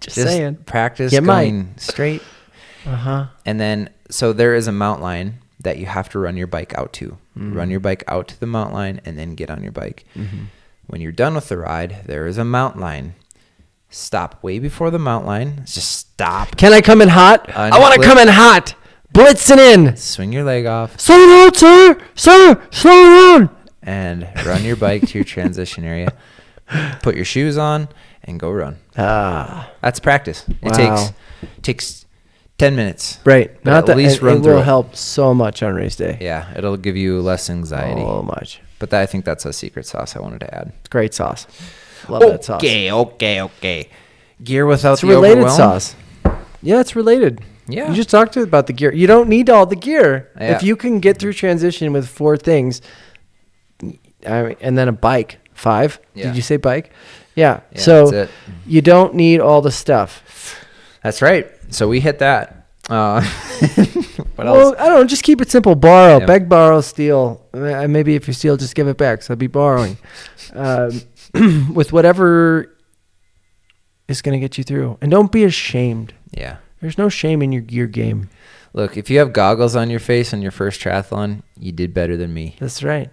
Just saying. Practice You might. going straight. Uh-huh. And then, so there is a mountain line that you have to run your bike out to. Run your bike out to the mountain line and then get on your bike. When you're done with the ride, there is a mountain line. Stop way before the mountain line. Just stop. Can I come in hot? I want to Unclip. come in hot. Blitzing in. Swing your leg off Slow down, sir. Sir, slow down. and run your bike to your transition area. Put your shoes on and go run. That's practice. It Wow. takes 10 minutes. Right. But Not at that least it, run it through will it. help so much on race day. Yeah, it'll give you less anxiety. So much. But I think that's a secret sauce I wanted to add. Great sauce. Love that sauce. Okay. Gear without It's a the related overwhelm. sauce. Yeah, it's related. Yeah. You just talked about the gear. You don't need all the gear. Yeah. If you can get through transition with 4 things, and then a bike, 5. Yeah. Did you say bike? Yeah. Yeah, So that's it. you don't need all the stuff. That's right. So we hit that. What Well, else? I don't know. Just keep it simple. Borrow, Yeah. beg, borrow, steal. Maybe if you steal, just give it back. So be borrowing. With whatever is going to get you through. And don't be ashamed. Yeah. There's no shame in your gear game. Look, if you have goggles on your face on your first triathlon, you did better than me. That's right.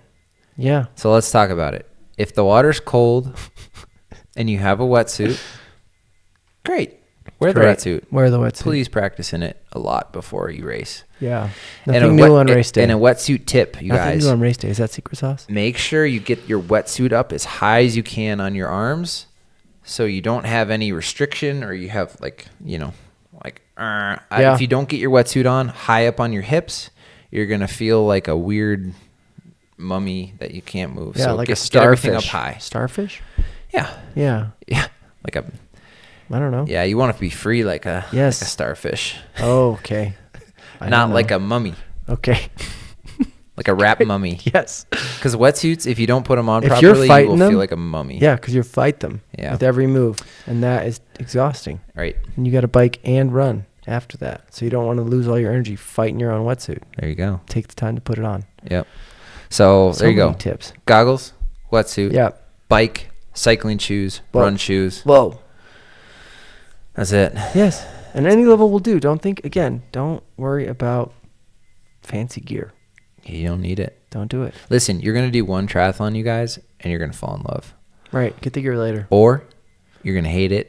Yeah. So let's talk about it. If the water's cold and you have a wetsuit, great. Wear the Great. wetsuit. Wear the wetsuit. Please practice in it a lot before you race. Yeah. And Nothing a new wet- on race day. And a wetsuit tip, you Nothing guys. new on race day. Is that secret sauce? Make sure you get your wetsuit up as high as you can on your arms so you don't have any restriction or you have Yeah. if you don't get your wetsuit on high up on your hips, you're going to feel like a weird mummy that you can't move. Yeah, so like get, a get everything starfish. up high. Starfish? Yeah. Yeah. Yeah. Like a I don't know. Yeah, you want it to be free like a Yes. like a starfish. Oh, okay. Not like a mummy. Okay. Like a wrap mummy. Yes. Because wetsuits, if you don't put them on If properly, you're you fighting will them, feel like a mummy. Yeah, because you fight them Yeah. with every move. And that is exhausting. Right. And you got to bike and run after that. So you don't want to lose all your energy fighting your own wetsuit. There you go. Take the time to put it on. Yep. So there you many go. Tips. Goggles, wetsuit, Yeah. bike, cycling shoes, Whoa. run shoes. Whoa. That's it. Yes. And any level will do. Don't worry about fancy gear. You don't need it. Don't do it. Listen, you're going to do one triathlon, you guys, and you're going to fall in love. Right. Get the gear later. Or you're going to hate it.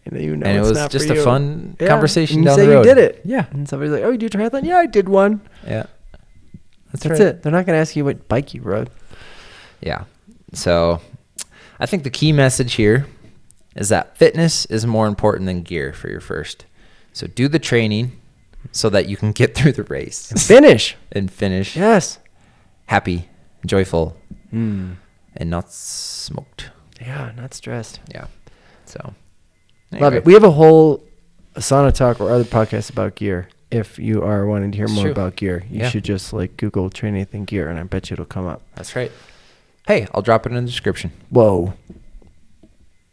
And you know And it it's was not just for a you. fun Yeah. conversation And down you the say road. you did it. Yeah. And somebody's like, oh, you do triathlon? Yeah, I did one. Yeah. That's right. it. They're not going to ask you what bike you rode. Yeah. So I think the key message here is that fitness is more important than gear for your first. So do the training so that you can get through the race Finish. and finish Yes. happy, joyful, Mm. and not smoked. Yeah, not stressed. Yeah. So Love anyway. it. We have a whole Asana Talk or other podcasts about gear. If you are wanting to hear It's more true. about gear, you Yeah. should just Google TrainAnything gear, and I bet you it'll come up. That's right. Hey, I'll drop it in the description. Whoa.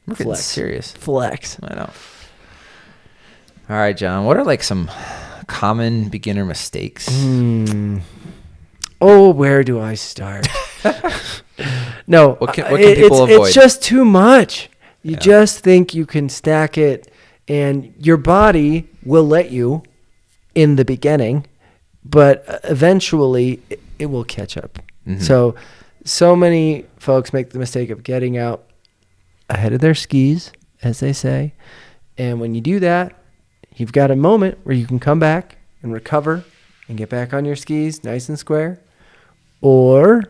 We're getting Flex. serious. Flex. I know. All right, John. What are some common beginner mistakes? Oh, where do I start? No. What can people avoid? It's just too much. You just think you can stack it, and your body will let you in the beginning, but eventually it will catch up. Mm-hmm. So many folks make the mistake of getting out ahead of their skis, as they say. And when you do that, you've got a moment where you can come back and recover and get back on your skis nice and square, or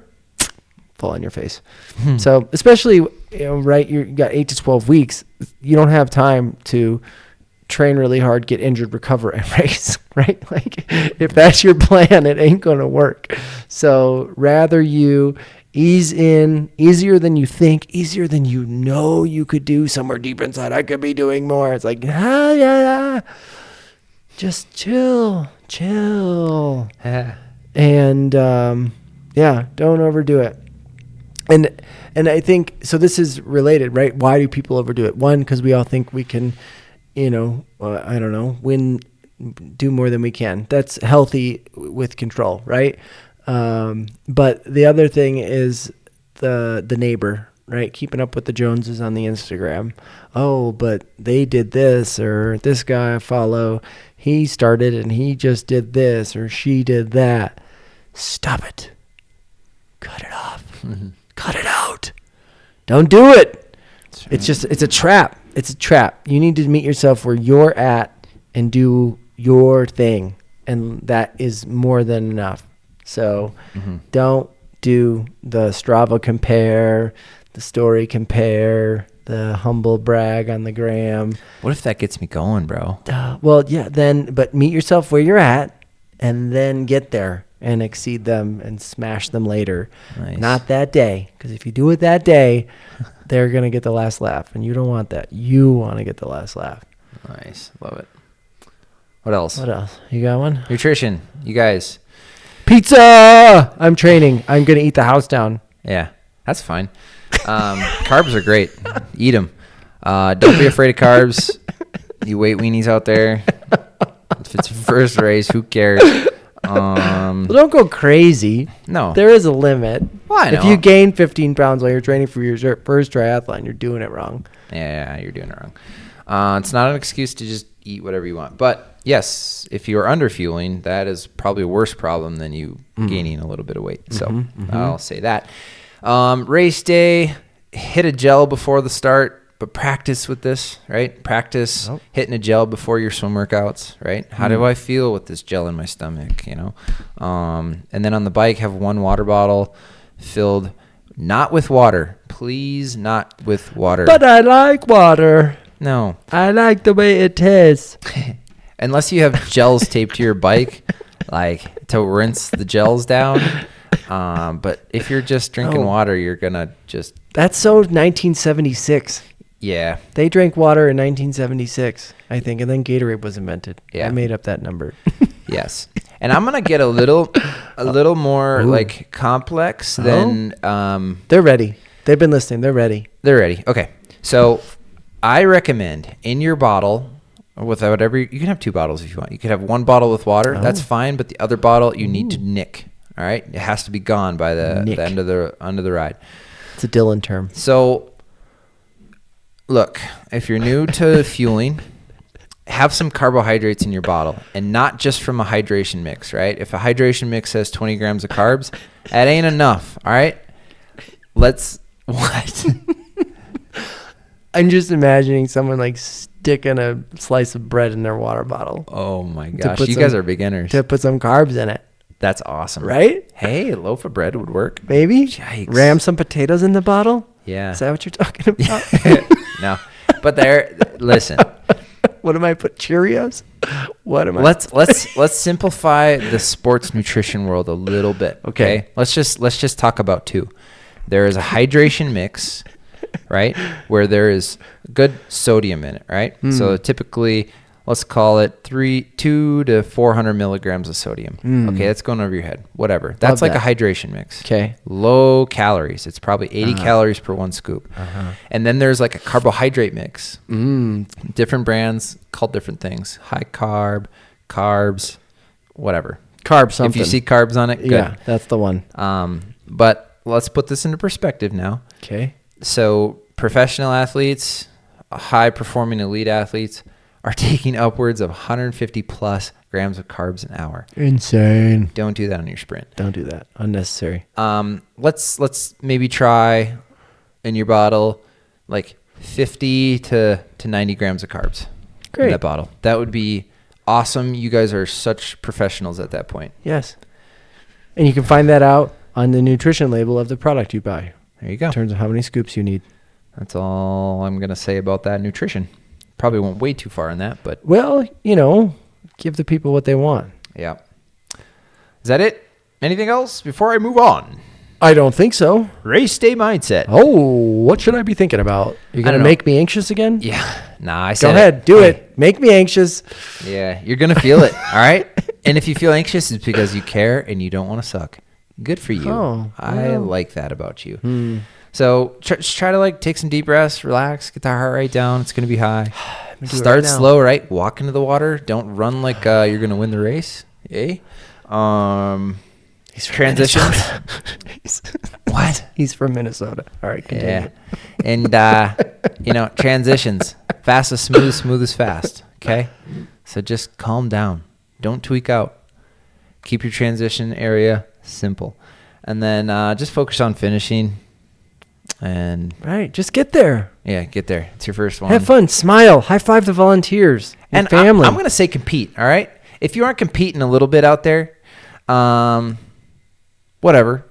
fall on your face. So especially, right, you got 8 to 12 weeks. You don't have time to train really hard, get injured, recover, and race, right? Like, if that's your plan, it ain't going to work. So rather you ease in, easier than you think, easier than you know you could do. Somewhere deep inside, I could be doing more. It's like, just chill. And don't overdo it. And I think, so this is related, right? Why do people overdo it? One, because we all think we can, do more than we can. That's healthy with control, right? But the other thing is the neighbor, right? Keeping up with the Joneses on the Instagram. Oh, but they did this, or this guy I follow, he started and he just did this, or she did that. Stop it. Cut it off. Mm-hmm. Cut it out. Don't do it. Right. It's a trap. It's a trap. You need to meet yourself where you're at and do your thing. And that is more than enough. So don't do the Strava compare, the story compare, the humble brag on the gram. What if that gets me going, bro? But meet yourself where you're at and then get there and exceed them and smash them later. Nice. Not that day. Because if you do it that day, they're going to get the last laugh. And you don't want that. You want to get the last laugh. Nice. Love it. What else? You got one? Nutrition. You guys. Pizza! I'm training. I'm going to eat the house down. Yeah, that's fine. Carbs are great. Eat them. Don't be afraid of carbs. You weight weenies out there. If it's your first race, who cares? Don't go crazy. No. There is a limit. Well, I know. If you gain 15 pounds while you're training for your first triathlon, you're doing it wrong. Yeah, you're doing it wrong. It's not an excuse to just eat whatever you want. But, yes, if you're under-fueling, that is probably a worse problem than you gaining a little bit of weight. So I'll say that. Race day, hit a gel before the start. But practice with this, right? Practice hitting a gel before your swim workouts, right? How do I feel with this gel in my stomach, And then on the bike, have one water bottle filled not with water. Please, not with water. But I like water. No. I like the way it tastes. Unless you have gels taped to your bike, like to rinse the gels down. But if you're just drinking water, you're going to just... That's so 1976. Yeah. They drank water in 1976, I think, and then Gatorade was invented. Yeah. I made up that number. Yes. And I'm going to get a little more like complex than They're ready. They've been listening. They're ready. Okay. So I recommend in your bottle with whatever you can have 2 bottles if you want. You could have 1 bottle with water. That's fine, but the other bottle you need to nick. All right? It has to be gone by the end of the ride. It's a Dylan term. So, look, if you're new to fueling, have some carbohydrates in your bottle, and not just from a hydration mix, right? If a hydration mix has 20 grams of carbs, that ain't enough, all right? What? I'm just imagining someone like sticking a slice of bread in their water bottle. Oh, my gosh. You guys are beginners. To put some carbs in it. That's awesome. Right? Hey, a loaf of bread would work. Maybe? Yikes. Ram some potatoes in the bottle? Yeah. Is that what you're talking about? No. But listen. What am I put Cheerios? What am I? Let's simplify the sports nutrition world a little bit. Okay. Let's just talk about 2. There is a hydration mix, right? Where there is good sodium in it, right? So typically, let's call it 200 to 400 milligrams of sodium. Okay, that's going over your head. Whatever. That's like a hydration mix. Okay. Low calories. It's probably 80 calories per 1 scoop. And then there's like a carbohydrate mix. Different brands called different things. High carb, carbs, whatever. Carb something. If you see carbs on it, good. Yeah, that's the one. But let's put this into perspective now. Okay. So professional athletes, high-performing elite athletes are taking upwards of 150 plus grams of carbs an hour. Insane. Don't do that on your sprint. Don't do that. Unnecessary. Let's maybe try in your bottle like 50 to 90 grams of carbs in that bottle. That would be awesome. You guys are such professionals at that point. Yes. And you can find that out on the nutrition label of the product you buy. There you go. In terms of how many scoops you need. That's all I'm going to say about that nutrition. Probably won't way too far on that, but... Well, give the people what they want. Yeah. Is that it? Anything else before I move on? I don't think so. Race day mindset. Oh, what should I be thinking about? You're going to make me anxious again? Yeah. Nah, I said Go ahead. Do it. Make me anxious. Yeah, you're going to feel it, all right? And if you feel anxious, it's because you care and you don't want to suck. Good for you. Oh, I like that about you. So just try to take some deep breaths, relax, get the heart rate down. It's going to be high. Start slow, right? Walk into the water. Don't run like you're going to win the race. Yay. Transitions. What? He's from Minnesota. All right, continue. Yeah. And, transitions. Fast is smooth, smooth is fast. Okay? So just calm down. Don't tweak out. Keep your transition area simple. And then just focus on finishing. And right, just get there. Yeah, get there. It's your first one. Have fun, smile, high five the volunteers and family. I'm going to say compete, all right? If you aren't competing a little bit out there, whatever.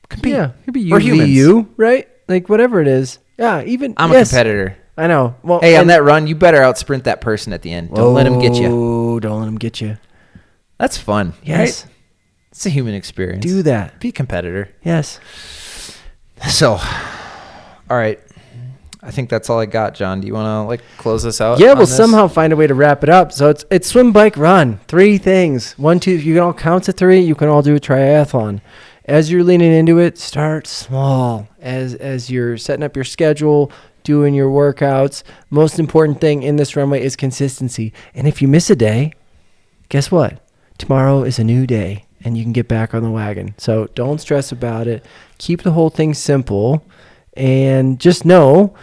Compete. Yeah, it'd be We're humans. right? Like whatever it is. Yeah, even I'm a competitor. I know. Well, hey, on that run, you better outsprint that person at the end. Don't let him get you. Oh, don't let him get you. That's fun. Yes. Right? It's a human experience. Do that. Be a competitor. Yes. So, all right. I think that's all I got, John. Do you want to close this out? Yeah, we'll somehow find a way to wrap it up. So it's swim, bike, run. 3 things. 1, 2. You can all count to 3. You can all do a triathlon. As you're leaning into it, start small. As you're setting up your schedule, doing your workouts. Most important thing in this runway is consistency. And if you miss a day, guess what? Tomorrow is a new day, and you can get back on the wagon. So don't stress about it. Keep the whole thing simple, and just know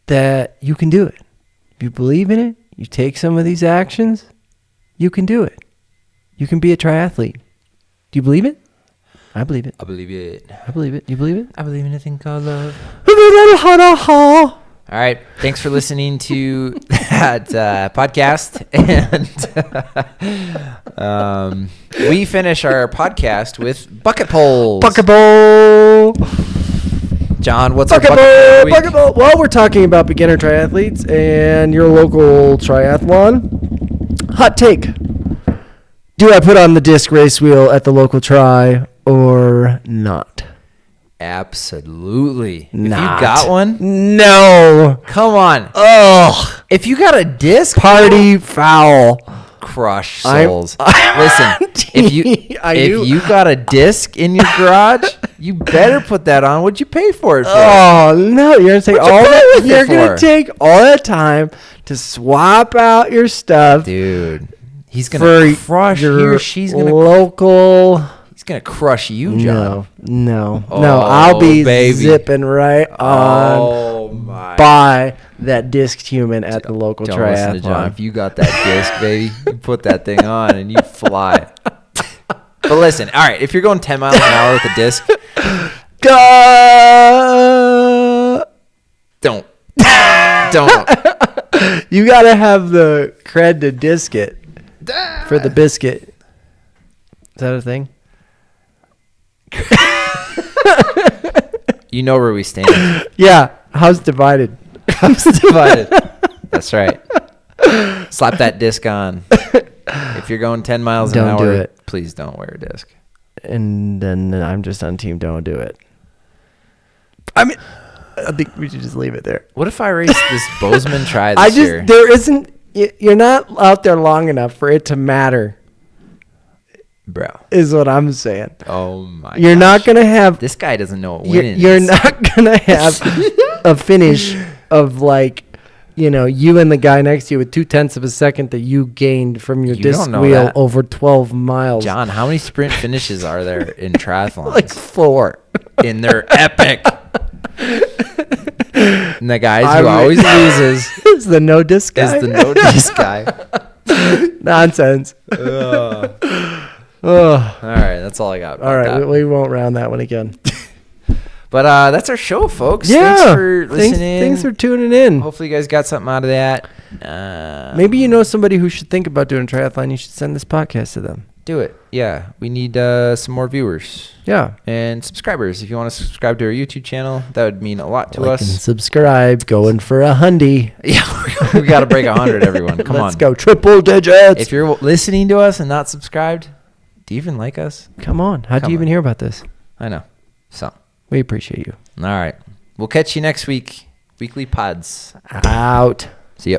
that you can do it. If you believe in it, you take some of these actions, you can do it. You can be a triathlete. Do you believe it? I believe it. I believe it. I believe it. You believe it? I believe in a thing called love. All right. Thanks for listening to that podcast. And we finish our podcast with bucket polls. Bucket bowl. John, what's our bucket poll? Bucket bowl. Well, we're talking about beginner triathletes and your local triathlon. Hot take. Do I put on the disc race wheel at the local tri or not? Absolutely. Not. If you got one? No. Come on. Ugh. If you got a disc, Party foul. crush souls. Listen, if you got a disc in your garage, you better put that on. What'd you pay for it for? Oh no! You're gonna take What'd you all pay that. with it You're gonna for? take all that time to swap out your stuff, Dude, he's gonna crush your he or she's gonna local. He's gonna crush you, John. No. Oh, I'll be baby. zipping right on Oh my! by that disc human at the local Don't listen to John. triathlon. If you got that disc, baby, you put that thing on and you fly. But listen, all right, if you're going 10 miles an hour with a disc, don't. You gotta have the cred to disc it for the biscuit. Is that a thing? You know where we stand. Yeah, house divided. House divided. That's right. Slap that disc on. If you're going 10 miles an Don't hour, do it. please don't wear a disc. And then I'm just on team don't do it. I mean, I think we should just leave it there. What if I race this Bozeman Tri this year? There isn't, you're not out there long enough for it to matter, Bro. is what I'm saying. Oh, my You're not going to have, This guy doesn't know what winning you're is. not going to have a finish of you and the guy next to you with 0.2 of a second that you gained from your You disc don't know wheel that. over 12 miles. John, how many sprint finishes are there in triathlons? Like 4. And they're epic. And the guy who always loses is the no disc guy. is the no disc guy. Nonsense. All Oh. right, that's all I got. All right, we won't round that one again. But that's our show, folks. Yeah. Thanks for listening. Thanks for tuning in. Hopefully you guys got something out of that. Maybe you know somebody who should think about doing a triathlon. You should send this podcast to them. Do it. Yeah. We need some more viewers. Yeah. And subscribers. If you want to subscribe to our YouTube channel, that would mean a lot to Like and us. subscribe. Going for 100. Yeah, we got to break 100, everyone. Come on. Let's go. Triple digits. If you're listening to us and not subscribed, do you even like us? Come on. How'd you even hear about this? I know. So, We appreciate you. all right. We'll catch you next week. Weekly pods. Out. See ya.